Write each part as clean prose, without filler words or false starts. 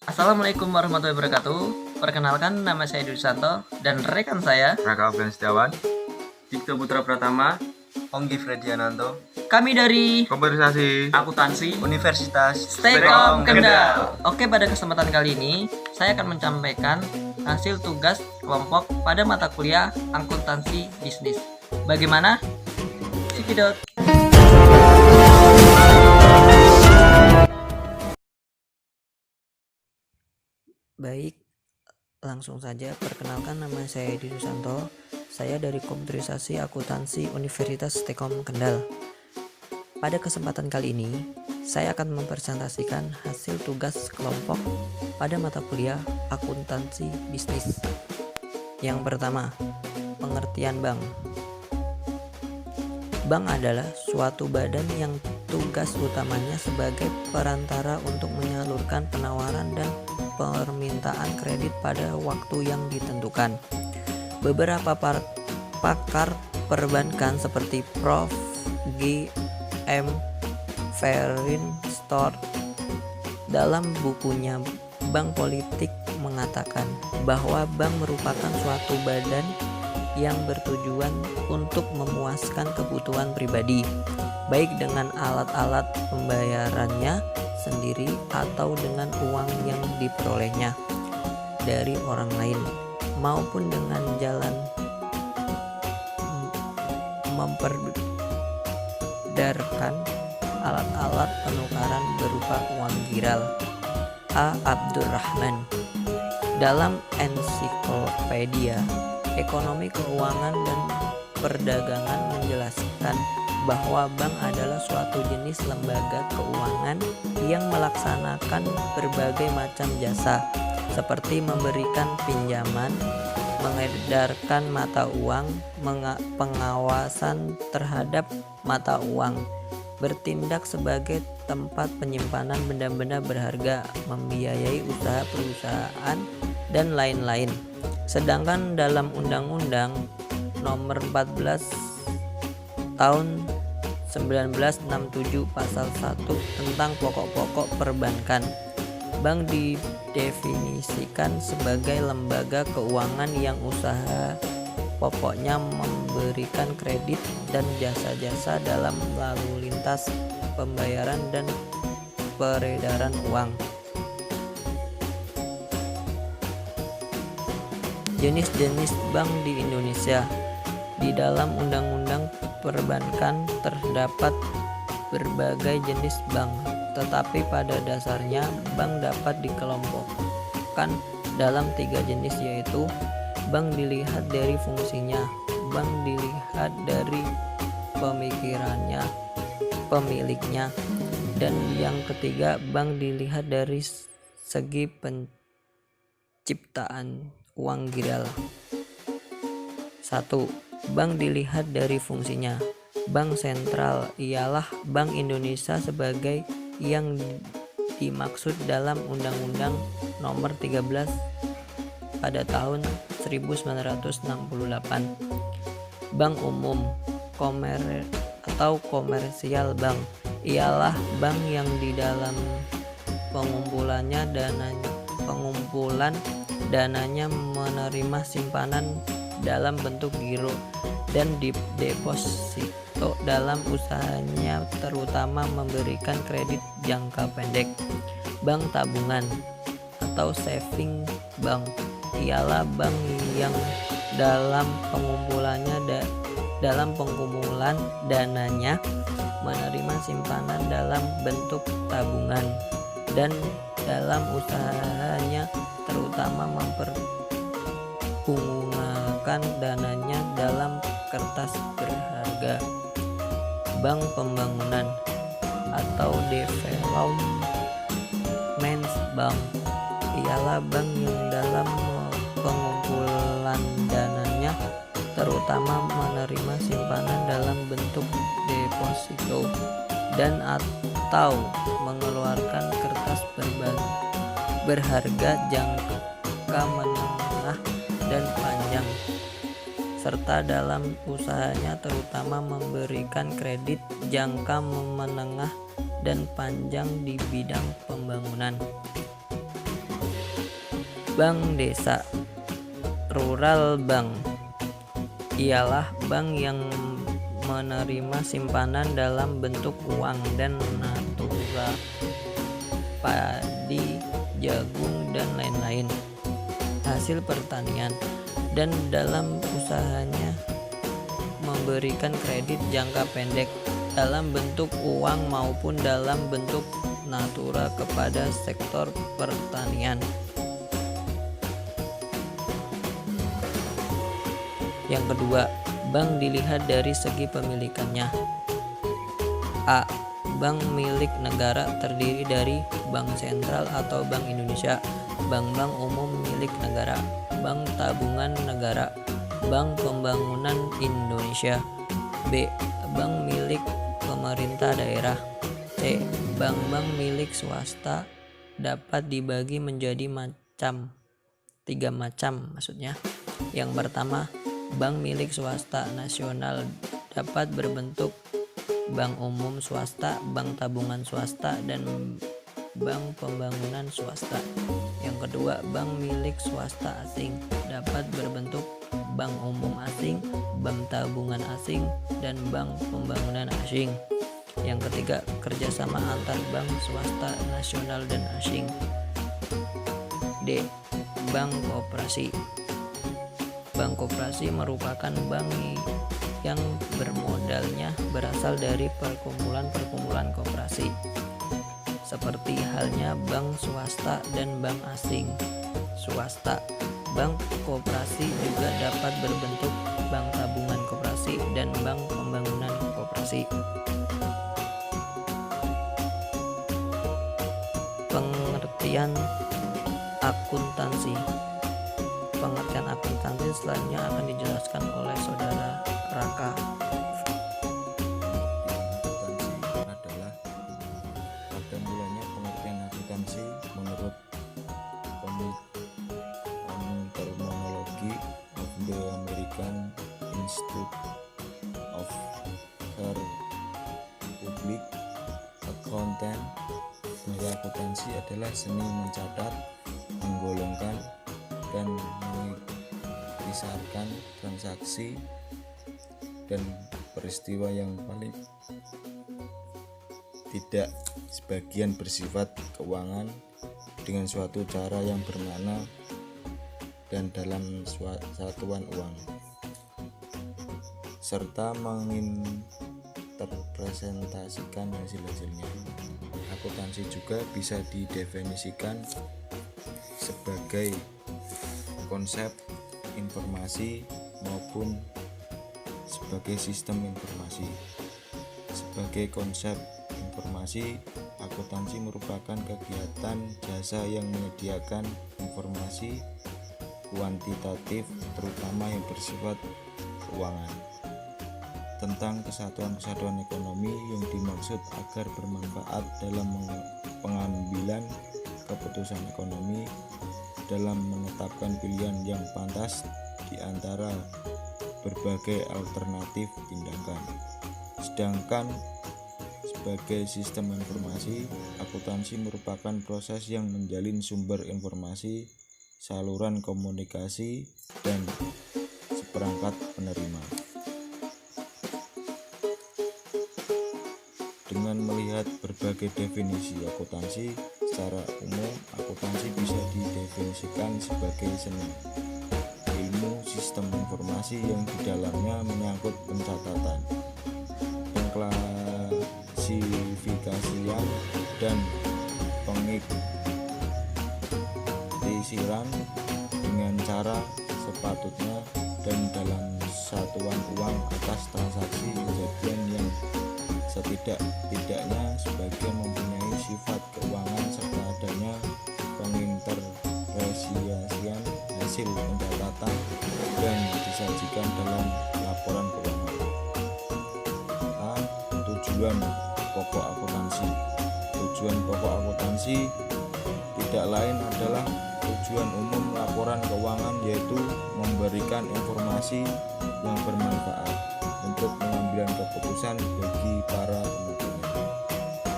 Assalamualaikum warahmatullahi wabarakatuh. Perkenalkan, nama saya Dwi Santo dan rekan saya Raka Afgan Setiawan, Dikto Putra Pratama, Onggi Frediananto, kami dari Konversasi Akuntansi, Universitas Stekom Kendal. Oke, pada kesempatan kali ini saya akan menyampaikan hasil tugas kelompok pada mata kuliah akuntansi bisnis. Bagaimana? Cekidot. Baik, langsung saja perkenalkan, nama saya Dwi Santo. Saya dari Komputerisasi Akuntansi Universitas Stekom Kendal. Pada kesempatan kali ini, saya akan mempresentasikan hasil tugas kelompok pada mata kuliah akuntansi bisnis. Yang pertama, pengertian bank. Bank adalah suatu badan yang tugas utamanya sebagai perantara untuk menyalurkan penawaran dan permintaan kredit pada waktu yang ditentukan. Beberapa pakar perbankan seperti Prof. G. M. Fahrenstock dalam bukunya Bank Politik mengatakan bahwa bank merupakan suatu badan yang bertujuan untuk memuaskan kebutuhan pribadi, baik dengan alat-alat pembayarannya sendiri atau dengan uang yang diperolehnya dari orang lain, maupun dengan jalan memperdarkan alat-alat penukaran berupa uang giral. A. Abdurrahman dalam ensiklopedia Ekonomi Keuangan dan Perdagangan menjelaskan bahwa bank adalah suatu jenis lembaga keuangan yang melaksanakan berbagai macam jasa seperti memberikan pinjaman, mengedarkan mata uang, pengawasan terhadap mata uang, bertindak sebagai tempat penyimpanan benda-benda berharga, membiayai usaha perusahaan, dan lain-lain. Sedangkan dalam Undang-Undang Nomor 14 Tahun 1967 Pasal 1 tentang pokok-pokok perbankan, bank didefinisikan sebagai lembaga keuangan yang usaha pokoknya memberikan kredit dan jasa-jasa dalam lalu lintas pembayaran dan peredaran uang. Jenis-jenis bank di Indonesia. Di dalam Undang-Undang Perbankan terdapat berbagai jenis bank, tetapi pada dasarnya bank dapat dikelompokkan dalam 3 jenis, yaitu bank dilihat dari fungsinya, bank dilihat dari pemiliknya, dan yang ketiga bank dilihat dari segi penciptaan uang giral. 1. Bank dilihat dari fungsinya. Bank sentral ialah Bank Indonesia sebagai yang dimaksud dalam Undang-Undang Nomor 13 pada tahun 1968. Bank umum atau komersial bank ialah bank yang di dalam pengumpulan dananya menerima simpanan dalam bentuk giro dan deposito dalam usahanya, terutama memberikan kredit jangka pendek. Bank tabungan atau saving bank ialah bank yang dalam pengumpulan dananya menerima simpanan dalam bentuk tabungan dan dalam usahanya, terutama memperbungakan dananya dalam kertas berharga. Bank pembangunan atau development bank ialah bank yang dalam pengumpulan dananya terutama menerima simpanan dalam bentuk deposito dan atau mengeluarkan kertas berharga jangka menengah dan panjang, serta dalam usahanya terutama memberikan kredit jangka menengah dan panjang di bidang pembangunan. Bank desa. Rural bank ialah bank yang menerima simpanan dalam bentuk uang dan natura, padi, jagung, dan lain-lain hasil pertanian, dan dalam usahanya memberikan kredit jangka pendek dalam bentuk uang maupun dalam bentuk natura kepada sektor pertanian. Yang kedua, bank dilihat dari segi pemilikannya. A. Bank milik negara terdiri dari Bank Sentral atau Bank Indonesia, bank-bank umum milik negara, bank tabungan negara, Bank Pembangunan Indonesia. B. Bank milik pemerintah daerah. C. Bank-bank milik swasta dapat dibagi menjadi tiga macam maksudnya. Yang pertama, bank milik swasta nasional dapat berbentuk bank umum swasta, bank tabungan swasta, dan bank pembangunan swasta. Yang kedua, bank milik swasta asing dapat berbentuk bank umum asing, bank tabungan asing, dan bank pembangunan asing. Yang ketiga, kerjasama antar bank swasta nasional dan asing. D. Bank koperasi. Bank koperasi merupakan bank yang bermodalnya berasal dari perkumpulan-perkumpulan koperasi, seperti halnya bank swasta dan bank asing. Swasta, bank koperasi juga dapat berbentuk bank tabungan koperasi dan bank pembangunan koperasi. Pengertian akuntansi. Pengertian akuntansi selanjutnya akan dijelaskan oleh saudara Raka. Akuntansi adalah pada mulanya pengertian akuntansi menurut terminologi of the American Institute of Public Accountant, bahwa akuntansi adalah seni mencatat, menggolongkan, dan mengisahkan transaksi dan peristiwa yang paling tidak sebagian bersifat keuangan dengan suatu cara yang bermakna dan dalam satuan uang, serta menginterpretasikan hasil-hasilnya. Akuntansi juga bisa didefinisikan sebagai konsep informasi maupun sebagai sistem informasi. Sebagai konsep informasi, akuntansi merupakan kegiatan jasa yang menyediakan informasi kuantitatif terutama yang bersifat keuangan tentang kesatuan-kesatuan ekonomi yang dimaksud agar bermanfaat dalam pengambilan keputusan ekonomi, dalam menetapkan pilihan yang pantas di antara berbagai alternatif tindakan. Sedangkan sebagai sistem informasi, akuntansi merupakan proses yang menjalin sumber informasi, saluran komunikasi, dan seperangkat penerima. Dengan melihat berbagai definisi akuntansi, secara umum akuntansi bisa didefinisikan sebagai seni ilmu sistem informasi yang di dalamnya menyangkut pencatatan, pengklasifikasian, dan pengikutisiran dengan cara sepatutnya dan dalam satuan uang atas transaksi kejadian yang setidak-tidaknya sebagian mempunyai sifat keuangan serta adanya penginterpretasian hasil pencatatan dan disajikan dalam laporan keuangan. A. Tujuan pokok akuntansi. Tujuan pokok akuntansi tidak lain adalah tujuan umum laporan keuangan, yaitu memberikan informasi yang bermanfaat untuk pengambilan keputusan bagi para pembukunya.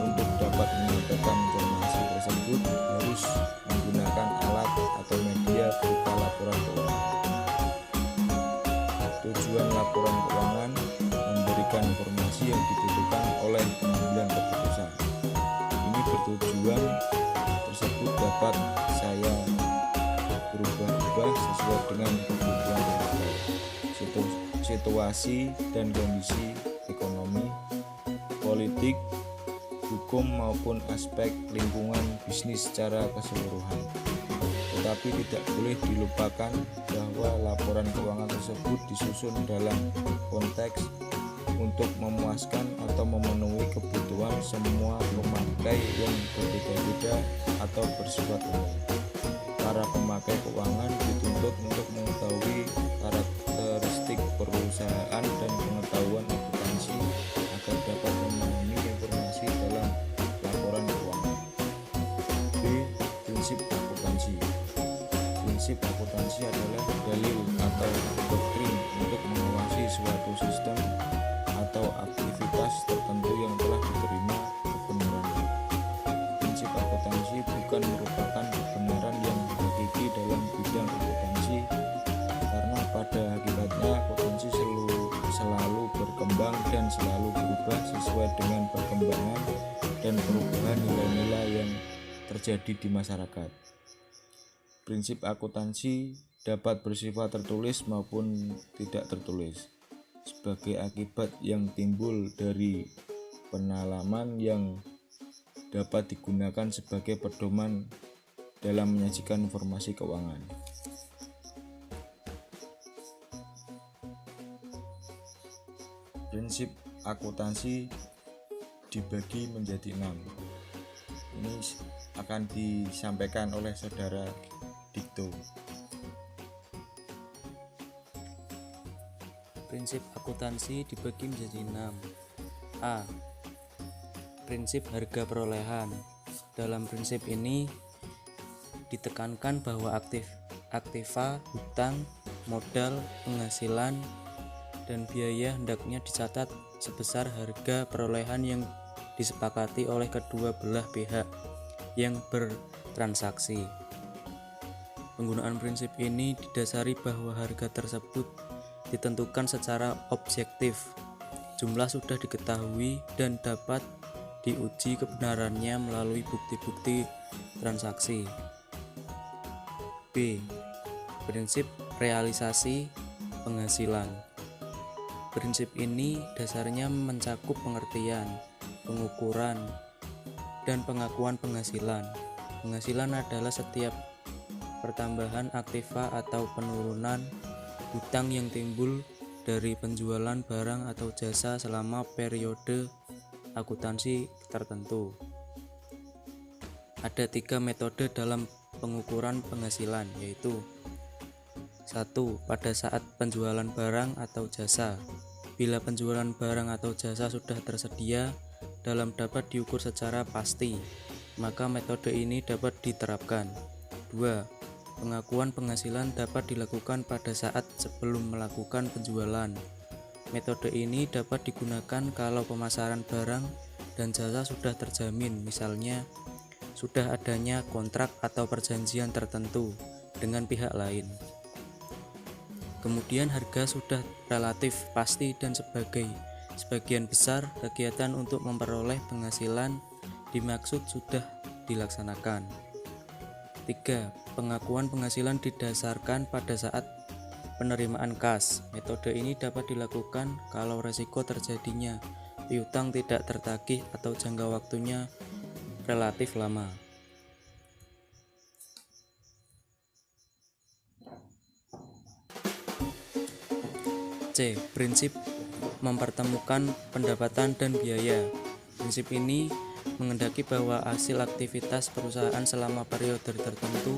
Untuk dapat menyampaikan informasi tersebut harus menggunakan alat atau media dapat saya berubah-ubah sesuai dengan kebutuhan warga, situasi dan kondisi ekonomi, politik, hukum maupun aspek lingkungan bisnis secara keseluruhan. Tetapi tidak boleh dilupakan bahwa laporan keuangan tersebut disusun dalam konteks untuk memuaskan atau memenuhi kebutuhan semua pemakai yang berbeda-beda atau bersifat umum. Para pemakai keuangan dituntut untuk mengetahui karakteristik perusahaan dan pengetahuan akuntansi agar dapat memahami informasi dalam laporan keuangan. B. Prinsip akuntansi. Prinsip akuntansi adalah dalil atau doktrin untuk mengawasi suatu sistem atau aktivitas tertentu yang telah diterima kebenarannya. Prinsip akuntansi bukan merupakan kebenaran yang hakiki dalam bidang akuntansi, karena pada hakikatnya akuntansi selalu berkembang dan selalu berubah sesuai dengan perkembangan dan perubahan nilai-nilai yang terjadi di masyarakat. Prinsip akuntansi dapat bersifat tertulis maupun tidak tertulis, sebagai akibat yang timbul dari pengalaman yang dapat digunakan sebagai pedoman dalam menyajikan informasi keuangan. Prinsip akuntansi dibagi menjadi 6. Ini akan disampaikan oleh saudara Dikto. Prinsip akuntansi dibagi menjadi 6. A. Prinsip harga perolehan. Dalam prinsip ini ditekankan bahwa aktiva, hutang, modal, penghasilan, dan biaya hendaknya dicatat sebesar harga perolehan yang disepakati oleh kedua belah pihak yang bertransaksi. Penggunaan prinsip ini didasari bahwa harga tersebut ditentukan secara objektif, jumlah sudah diketahui dan dapat diuji kebenarannya melalui bukti-bukti transaksi. B. Prinsip realisasi penghasilan. Prinsip ini dasarnya mencakup pengertian, pengukuran, dan pengakuan penghasilan. Penghasilan adalah setiap pertambahan aktiva atau penurunan hutang yang timbul dari penjualan barang atau jasa selama periode akuntansi tertentu. Ada 3 metode dalam pengukuran penghasilan, yaitu 1. Pada saat penjualan barang atau jasa. Bila penjualan barang atau jasa sudah tersedia dalam dapat diukur secara pasti, maka metode ini dapat diterapkan. 2. Pengakuan penghasilan dapat dilakukan pada saat sebelum melakukan penjualan. Metode ini dapat digunakan kalau pemasaran barang dan jasa sudah terjamin, misalnya sudah adanya kontrak atau perjanjian tertentu dengan pihak lain. Kemudian harga sudah relatif pasti dan sebagian besar kegiatan untuk memperoleh penghasilan dimaksud sudah dilaksanakan. 3. Pengakuan penghasilan didasarkan pada saat penerimaan kas. Metode ini dapat dilakukan kalau resiko terjadinya piutang tidak tertagih atau jangka waktunya relatif lama. C. Prinsip mempertemukan pendapatan dan biaya. Prinsip ini mengendaki bahwa hasil aktivitas perusahaan selama periode tertentu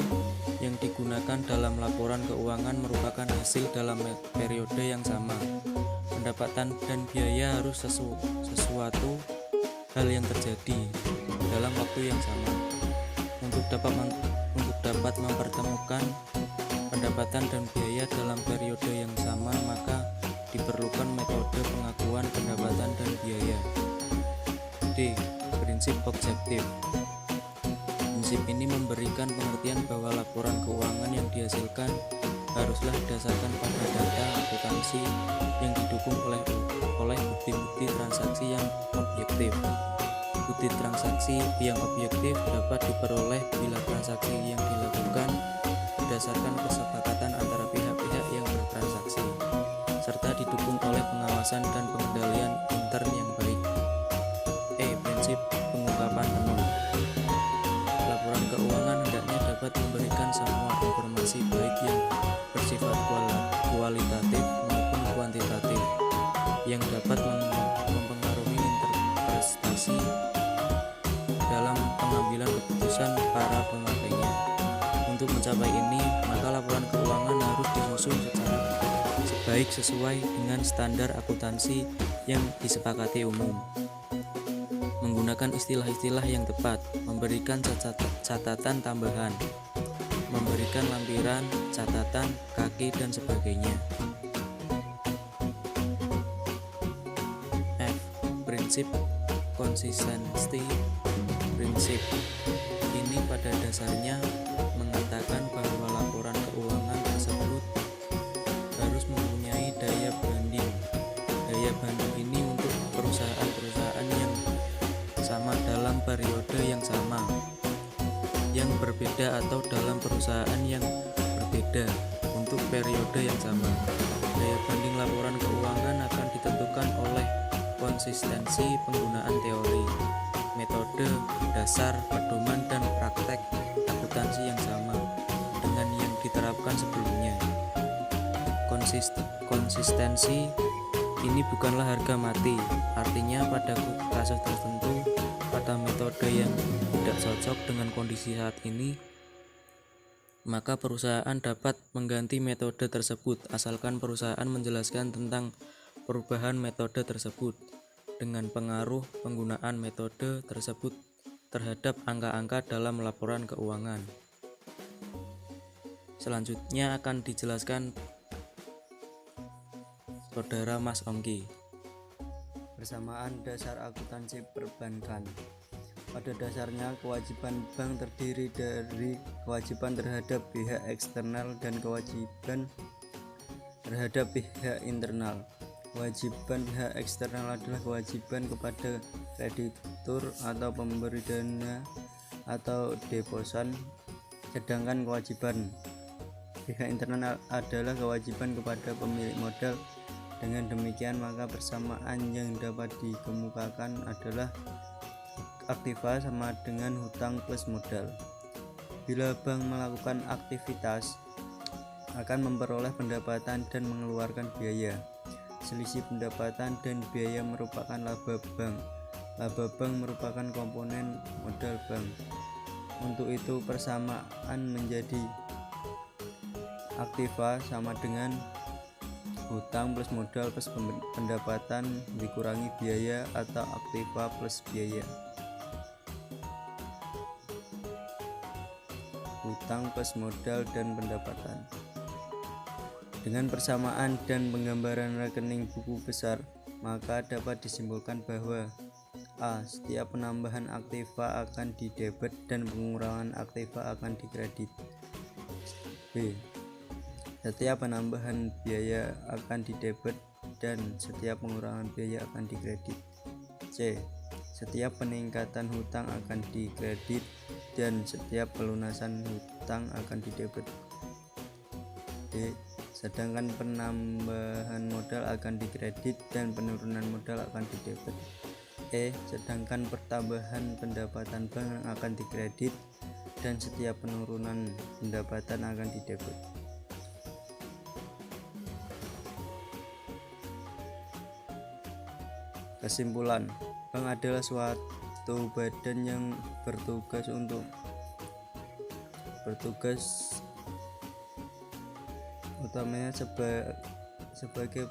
yang digunakan dalam laporan keuangan merupakan hasil dalam periode yang sama. Pendapatan dan biaya harus sesuatu hal yang terjadi dalam waktu yang sama. Untuk dapat mempertemukan pendapatan dan biaya dalam periode yang sama, maka diperlukan metode pengakuan pendapatan dan biaya. D. Prinsip objektif. Prinsip ini memberikan pengertian bahwa laporan keuangan yang dihasilkan haruslah didasarkan pada data akuntansi yang didukung oleh bukti-bukti transaksi yang objektif. meliputi transaksi yang objektif dapat diperoleh bila transaksi yang dilakukan berdasarkan kesepakatan antara pihak-pihak yang bertransaksi, serta didukung oleh pengawasan dan pengendalian intern yang baik. Prinsip pengungkapan penuh. Laporan keuangan hendaknya dapat memberikan semua informasi baik yang bersifat kualitatif maupun kuantitatif yang dapat mempengaruhi interpretasi dalam pengambilan keputusan para pemakainya. Untuk mencapai ini, maka laporan keuangan harus disusun secara baik sesuai dengan standar akuntansi yang disepakati umum. Menggunakan istilah-istilah yang tepat, memberikan catatan tambahan, memberikan lampiran, catatan, kaki, dan sebagainya. F. Prinsip konsistensi. Prinsip ini pada dasarnya mengatakan bahwa laporan keuangan tersebut harus mempunyai daya banding. Daya banding ini untuk perusahaan-perusahaan yang sama dalam periode yang sama, yang berbeda atau dalam perusahaan yang berbeda untuk periode yang sama. Daya banding laporan keuangan akan ditentukan oleh konsistensi penggunaan teori, metode, dasar, pedoman, dan praktek akuntansi yang sama dengan yang diterapkan sebelumnya. Konsistensi ini bukanlah harga mati, artinya pada kasus tertentu, pada metode yang tidak cocok dengan kondisi saat ini, maka perusahaan dapat mengganti metode tersebut asalkan perusahaan menjelaskan tentang perubahan metode tersebut dengan pengaruh penggunaan metode tersebut terhadap angka-angka dalam laporan keuangan. Selanjutnya akan dijelaskan Saudara Mas Ongki. Persamaan dasar akuntansi perbankan. Pada dasarnya, kewajiban bank terdiri dari kewajiban terhadap pihak eksternal dan kewajiban terhadap pihak internal. Kewajiban pihak eksternal adalah kewajiban kepada kreditur atau pemberi dana atau deposan, sedangkan kewajiban pihak internal adalah kewajiban kepada pemilik modal. Dengan demikian, maka persamaan yang dapat dikemukakan adalah aktiva sama dengan hutang plus modal. Bila bank melakukan aktivitas, akan memperoleh pendapatan dan mengeluarkan biaya. Selisih pendapatan dan biaya merupakan laba bank. Laba bank merupakan komponen modal bank. Untuk itu, persamaan menjadi aktiva sama dengan hutang plus modal plus pendapatan dikurangi biaya atau aktiva plus biaya. Hutang plus modal dan pendapatan. Dengan persamaan dan penggambaran rekening buku besar, maka dapat disimpulkan bahwa A. Setiap penambahan aktiva akan didebet dan pengurangan aktiva akan dikredit. B. Setiap penambahan biaya akan didebet dan setiap pengurangan biaya akan dikredit. C. Setiap peningkatan hutang akan dikredit dan setiap pelunasan hutang akan didebet. D. Sedangkan penambahan modal akan dikredit dan penurunan modal akan didebet. E. Sedangkan pertambahan pendapatan bank akan dikredit dan setiap penurunan pendapatan akan didebet. Kesimpulan, bank adalah suatu badan yang bertugas utamanya sebagai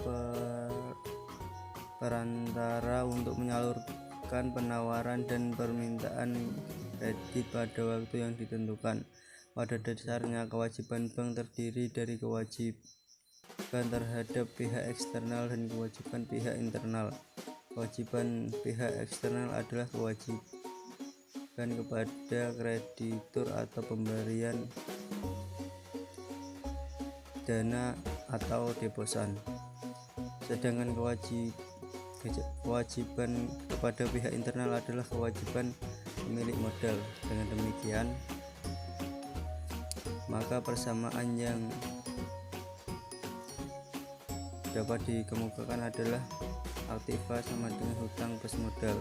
perantara untuk menyalurkan penawaran dan permintaan kredit pada waktu yang ditentukan. Pada dasarnya, kewajiban bank terdiri dari kewajiban terhadap pihak eksternal dan kewajiban pihak internal. Kewajiban pihak eksternal adalah kewajiban kepada kreditur atau pemberian dana atau deposan. Sedangkan Kewajiban kepada pihak internal adalah kewajiban pemilik modal. Dengan demikian, maka persamaan yang dapat dikemukakan adalah aktiva sama dengan hutang plus modal.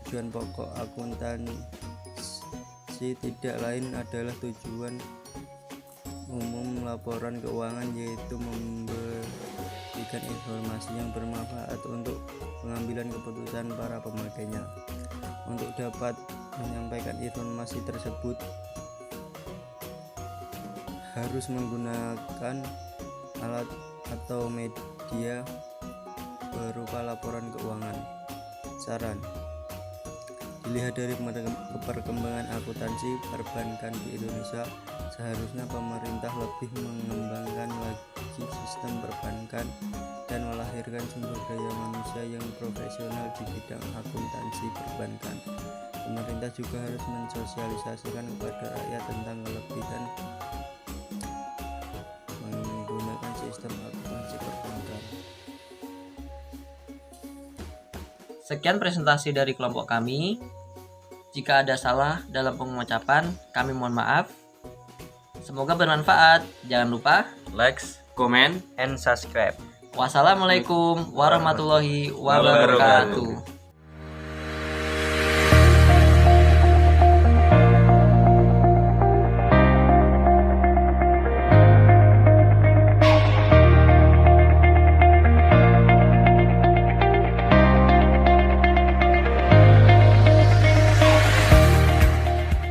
Tujuan pokok akuntansi tidak lain adalah tujuan umum laporan keuangan, yaitu memberikan informasi yang bermanfaat untuk pengambilan keputusan para pemakainya. Untuk dapat menyampaikan informasi tersebut harus menggunakan alat atau media berupa laporan keuangan. Saran: dilihat dari perkembangan akuntansi perbankan di Indonesia, seharusnya pemerintah lebih mengembangkan lagi sistem perbankan dan melahirkan sumber daya manusia yang profesional di bidang akuntansi perbankan. Pemerintah juga harus mensosialisasikan kepada rakyat tentang kelebihan menggunakan sistem akuntansi perbankan. Sekian presentasi dari kelompok kami. Jika ada salah dalam pengucapan, kami mohon maaf. Semoga bermanfaat. Jangan lupa like, comment, and subscribe. wassalamualaikum warahmatullahi wabarakatuh.